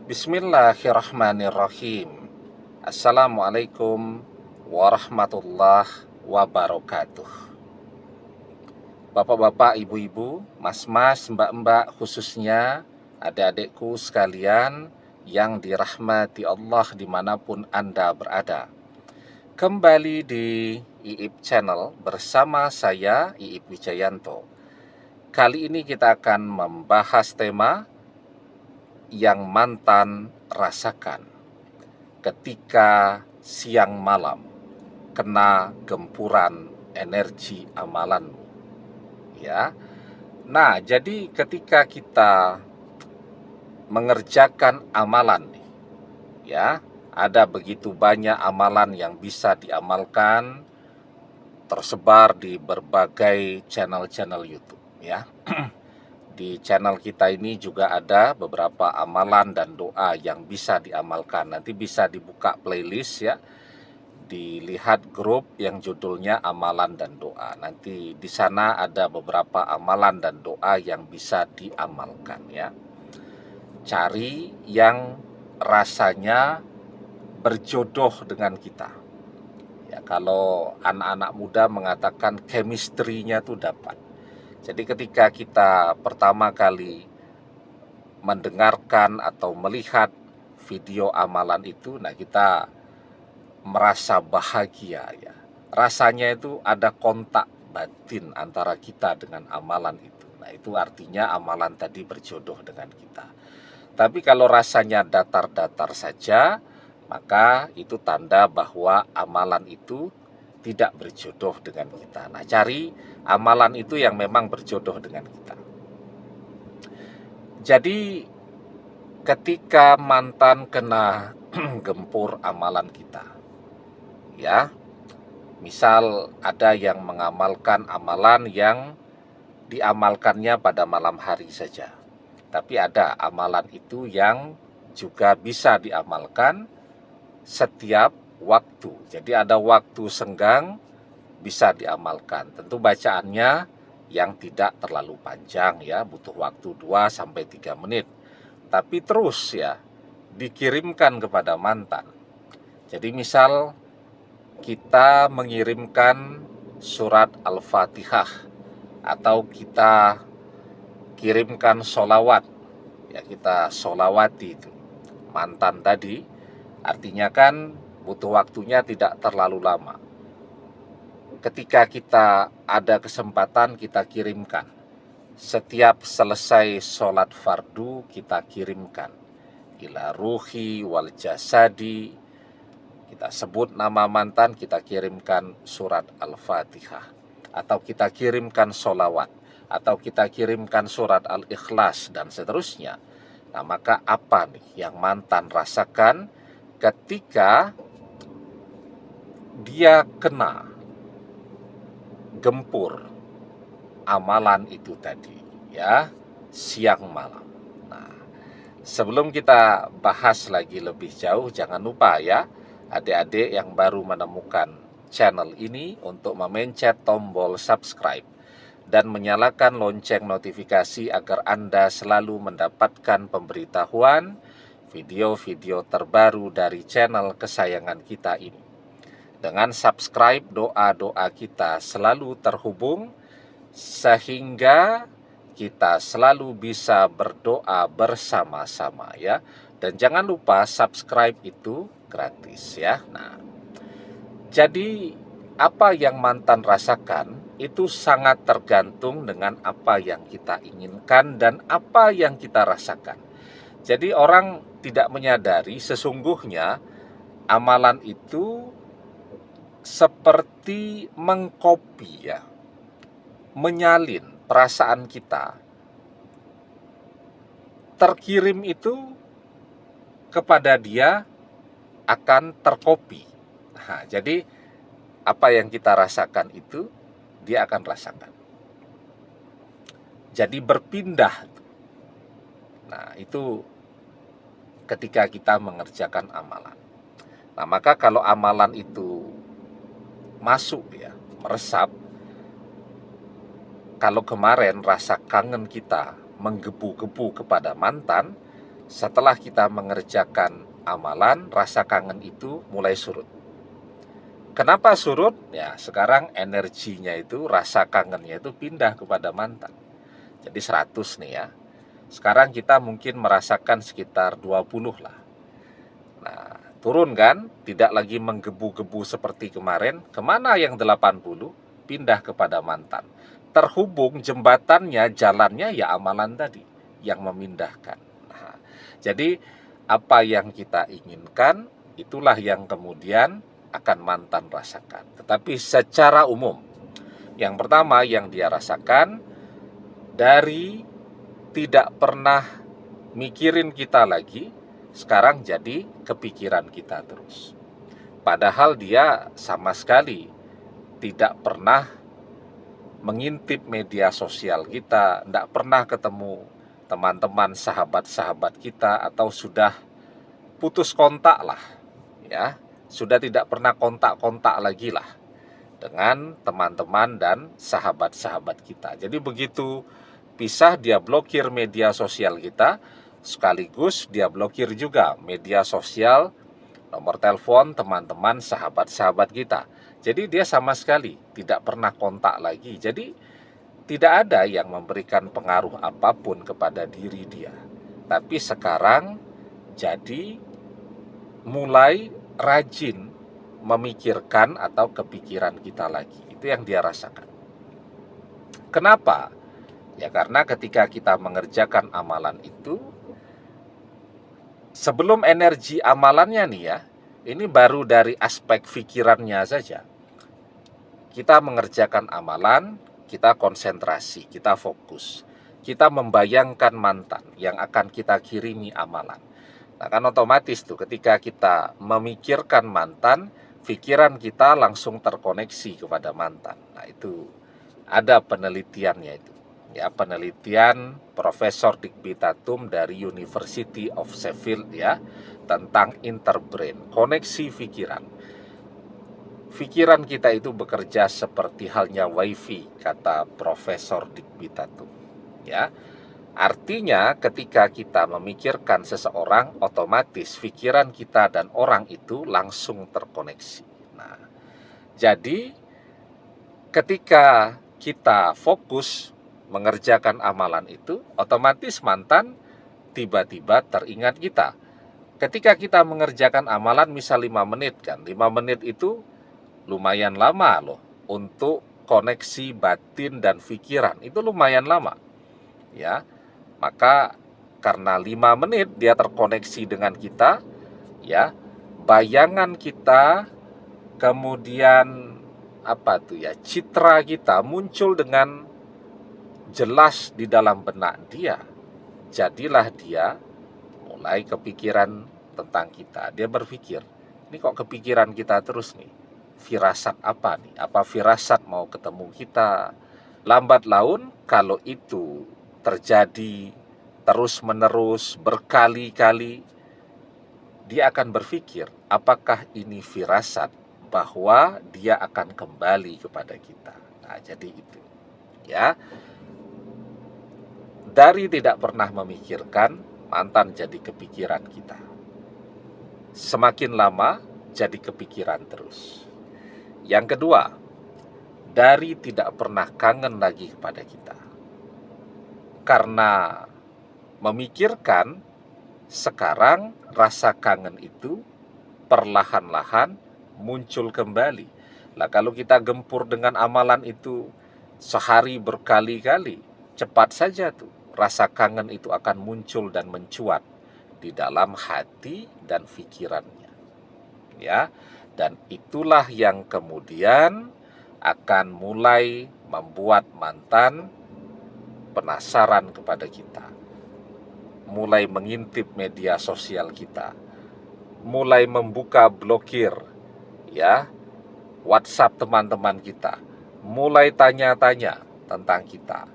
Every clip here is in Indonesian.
Bismillahirrahmanirrahim. Assalamualaikum warahmatullahi wabarakatuh. Bapak-bapak, ibu-ibu, mas-mas, mbak-mbak, khususnya adik-adikku sekalian yang dirahmati Allah dimanapun Anda berada. Kembali di IIP Channel bersama saya, IIP Wijayanto. Kali ini kita akan membahas tema yang mantan rasakan ketika siang malam kena gempuran energi amalanmu, ya. Nah, jadi ketika kita mengerjakan amalan nih, ya, ada begitu banyak amalan yang bisa diamalkan tersebar di berbagai channel-channel YouTube, ya. Di channel kita ini juga ada beberapa amalan dan doa yang bisa diamalkan. Nanti bisa dibuka playlist, ya. Dilihat grup yang judulnya amalan dan doa. Nanti di sana ada beberapa amalan dan doa yang bisa diamalkan, ya. Cari yang rasanya berjodoh dengan kita. Ya, kalau anak-anak muda mengatakan chemistry-nya tuh dapat. Jadi ketika kita pertama kali mendengarkan atau melihat video amalan itu, nah kita merasa bahagia, ya. Rasanya itu ada kontak batin antara kita dengan amalan itu. Nah, itu artinya amalan tadi berjodoh dengan kita. Tapi kalau rasanya datar-datar saja, maka itu tanda bahwa amalan itu tidak berjodoh dengan kita. Nah, cari amalan itu yang memang berjodoh dengan kita. Jadi ketika mantan kena gempur amalan kita, ya, misal ada yang mengamalkan amalan yang diamalkannya pada malam hari saja, tapi ada amalan itu yang juga bisa diamalkan setiap waktu. Jadi ada waktu senggang bisa diamalkan. Tentu bacaannya yang tidak terlalu panjang, ya, butuh waktu 2-3 menit. Tapi terus, ya, dikirimkan kepada mantan. Jadi misal kita mengirimkan surat Al-Fatihah atau kita kirimkan sholawat, ya, kita sholawati itu mantan tadi, artinya kan butuh waktunya tidak terlalu lama. Ketika kita ada kesempatan, kita kirimkan. Setiap selesai sholat fardu, kita kirimkan. Ila ruhi wal jasadi, kita sebut nama mantan, kita kirimkan surat Al-Fatihah. Atau kita kirimkan sholawat. Atau kita kirimkan surat Al-Ikhlas, dan seterusnya. Nah, maka apa nih yang mantan rasakan ketika dia kena gempur amalan itu tadi, ya, siang malam. Nah, sebelum kita bahas lagi lebih jauh, jangan lupa, ya, adik-adik yang baru menemukan channel ini untuk memencet tombol subscribe dan menyalakan lonceng notifikasi agar Anda selalu mendapatkan pemberitahuan video-video terbaru dari channel kesayangan kita ini. Dengan subscribe, doa-doa kita selalu terhubung sehingga kita selalu bisa berdoa bersama-sama, ya. Dan jangan lupa subscribe itu gratis, ya. Nah, jadi apa yang mantan rasakan itu sangat tergantung dengan apa yang kita inginkan dan apa yang kita rasakan. Jadi orang tidak menyadari sesungguhnya amalan itu seperti mengkopi, ya, menyalin perasaan kita. Terkirim itu kepada dia akan terkopi. Nah, jadi apa yang kita rasakan itu dia akan rasakan. Jadi berpindah. Nah, itu ketika kita mengerjakan amalan. Nah, maka kalau amalan itu masuk, ya, meresap, kalau kemarin rasa kangen kita menggebu-gebu kepada mantan, setelah kita mengerjakan amalan, rasa kangen itu mulai surut. Kenapa surut? Ya, sekarang energinya itu, rasa kangennya itu pindah kepada mantan. Jadi 100 nih ya. Sekarang kita mungkin merasakan sekitar 20 lah. Nah, turun kan? Tidak lagi menggebu-gebu seperti kemarin. Kemana yang 80? Pindah kepada mantan. Terhubung jembatannya, jalannya ya amalan tadi yang memindahkan. Nah, jadi apa yang kita inginkan, itulah yang kemudian akan mantan rasakan. Tetapi secara umum, yang pertama yang dia rasakan, dari tidak pernah mikirin kita lagi, sekarang jadi kepikiran kita terus. Padahal dia sama sekali tidak pernah mengintip media sosial kita, tidak pernah ketemu teman-teman, sahabat-sahabat kita, atau sudah putus kontak lah, ya, sudah tidak pernah kontak-kontak lagi lah dengan teman-teman dan sahabat-sahabat kita. Jadi begitu pisah, dia blokir media sosial kita, sekaligus dia blokir juga media sosial, nomor telepon teman-teman, sahabat-sahabat kita. Jadi dia sama sekali tidak pernah kontak lagi. Jadi tidak ada yang memberikan pengaruh apapun kepada diri dia. Tapi sekarang jadi mulai rajin memikirkan atau kepikiran kita lagi. Itu yang dia rasakan. Kenapa? Ya karena ketika kita mengerjakan amalan itu, sebelum energi amalannya nih ya, ini baru dari aspek pikirannya saja. Kita mengerjakan amalan, kita konsentrasi, kita fokus. Kita membayangkan mantan yang akan kita kirimi amalan. Nah kan otomatis tuh ketika kita memikirkan mantan, pikiran kita langsung terkoneksi kepada mantan. Nah itu ada penelitiannya itu. Ya, penelitian Profesor Digby Tatum dari University of Sheffield ya, tentang interbrain, koneksi pikiran. Pikiran kita itu bekerja seperti halnya wifi, kata Profesor Digby Tatum. Ya, artinya ketika kita memikirkan seseorang, otomatis pikiran kita dan orang itu langsung terkoneksi. Nah, jadi ketika kita fokus mengerjakan amalan itu, otomatis mantan tiba-tiba teringat kita. Ketika kita mengerjakan amalan misal 5 menit kan, 5 menit itu lumayan lama loh untuk koneksi batin dan pikiran, itu lumayan lama. Ya, maka karena 5 menit dia terkoneksi dengan kita, ya, bayangan kita, kemudian apa tuh ya, citra kita muncul dengan jelas di dalam benak dia. Jadilah dia mulai kepikiran tentang kita. Dia berpikir, ini kok kepikiran kita terus nih, firasat apa nih, apa firasat mau ketemu kita. Lambat laun kalau itu terjadi terus menerus berkali-kali, dia akan berpikir apakah ini firasat bahwa dia akan kembali kepada kita. Nah jadi itu ya, dari tidak pernah memikirkan, mantan jadi kepikiran kita. Semakin lama jadi kepikiran terus. Yang kedua, dari tidak pernah kangen lagi kepada kita. Karena memikirkan, sekarang rasa kangen itu perlahan-lahan muncul kembali. Lah kalau kita gempur dengan amalan itu sehari berkali-kali, cepat saja tuh rasa kangen itu akan muncul dan mencuat di dalam hati dan pikirannya. Ya, dan itulah yang kemudian akan mulai membuat mantan penasaran kepada kita, mulai mengintip media sosial kita, mulai membuka blokir ya WhatsApp teman-teman kita, mulai tanya-tanya tentang kita,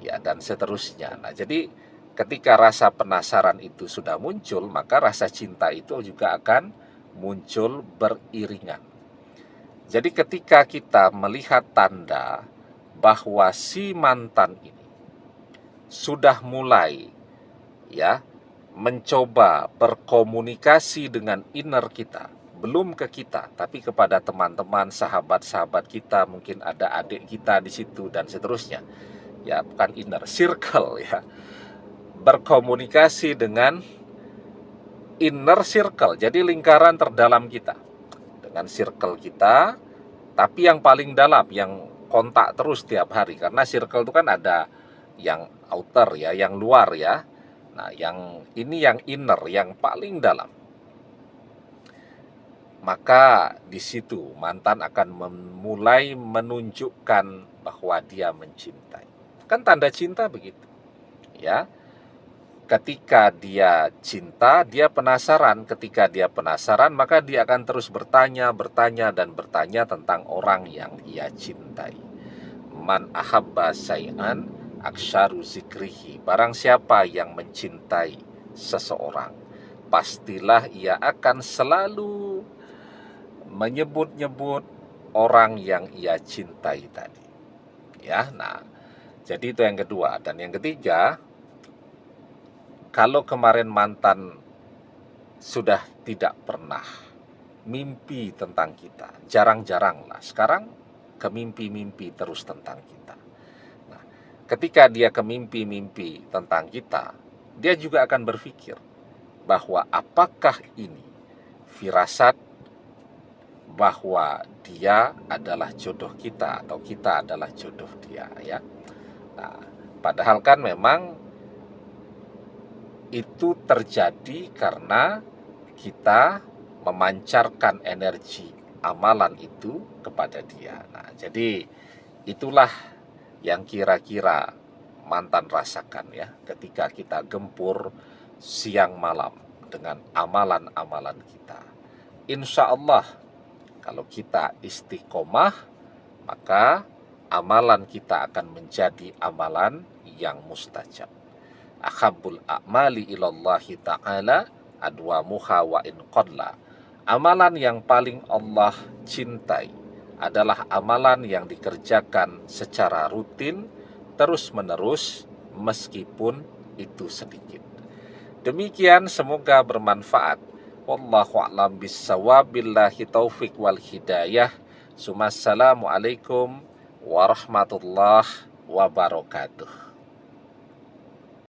ya dan seterusnya. Nah jadi ketika rasa penasaran itu sudah muncul, maka rasa cinta itu juga akan muncul beriringan. Jadi ketika kita melihat tanda bahwa si mantan ini sudah mulai ya mencoba berkomunikasi dengan inner kita, belum ke kita, tapi kepada teman-teman, sahabat-sahabat kita, mungkin ada adik kita di situ dan seterusnya. Ya, bukan inner circle ya. Berkomunikasi dengan inner circle, jadi lingkaran terdalam kita. Dengan circle kita, tapi yang paling dalam, yang kontak terus tiap hari. Karena circle itu kan ada yang outer ya, yang luar ya. Nah, yang ini yang inner, yang paling dalam. Maka di situ mantan akan mulai menunjukkan bahwa dia mencintai. Kan tanda cinta begitu. Ya. Ketika dia cinta, dia penasaran. Ketika dia penasaran, maka dia akan terus bertanya tentang orang yang ia cintai. Man ahabba say'an aksharu zikrihi. Barang siapa yang mencintai seseorang, pastilah ia akan selalu menyebut-nyebut orang yang ia cintai tadi. Ya, nah, jadi itu yang kedua. Dan yang ketiga, kalau kemarin mantan sudah tidak pernah mimpi tentang kita, jarang-jarang lah. Sekarang ke mimpi-mimpi terus tentang kita. Nah, ketika dia ke mimpi-mimpi tentang kita, dia juga akan berpikir bahwa apakah ini firasat bahwa dia adalah jodoh kita atau kita adalah jodoh dia ya. Nah, padahal kan memang itu terjadi karena kita memancarkan energi amalan itu kepada dia. Nah, jadi itulah yang kira-kira mantan rasakan ya ketika kita gempur siang malam dengan amalan-amalan kita. Insya Allah kalau kita istiqomah, maka amalan kita akan menjadi amalan yang mustajab. Ahabul a'mali ilallahi ta'ala adwamuha wa in qalla. Amalan yang paling Allah cintai adalah amalan yang dikerjakan secara rutin, terus-menerus, meskipun itu sedikit. Demikian, semoga bermanfaat. Wallahu a'lam bissawab, billahi taufik wal hidayah. Assalamualaikum warahmatullahi wabarakatuh.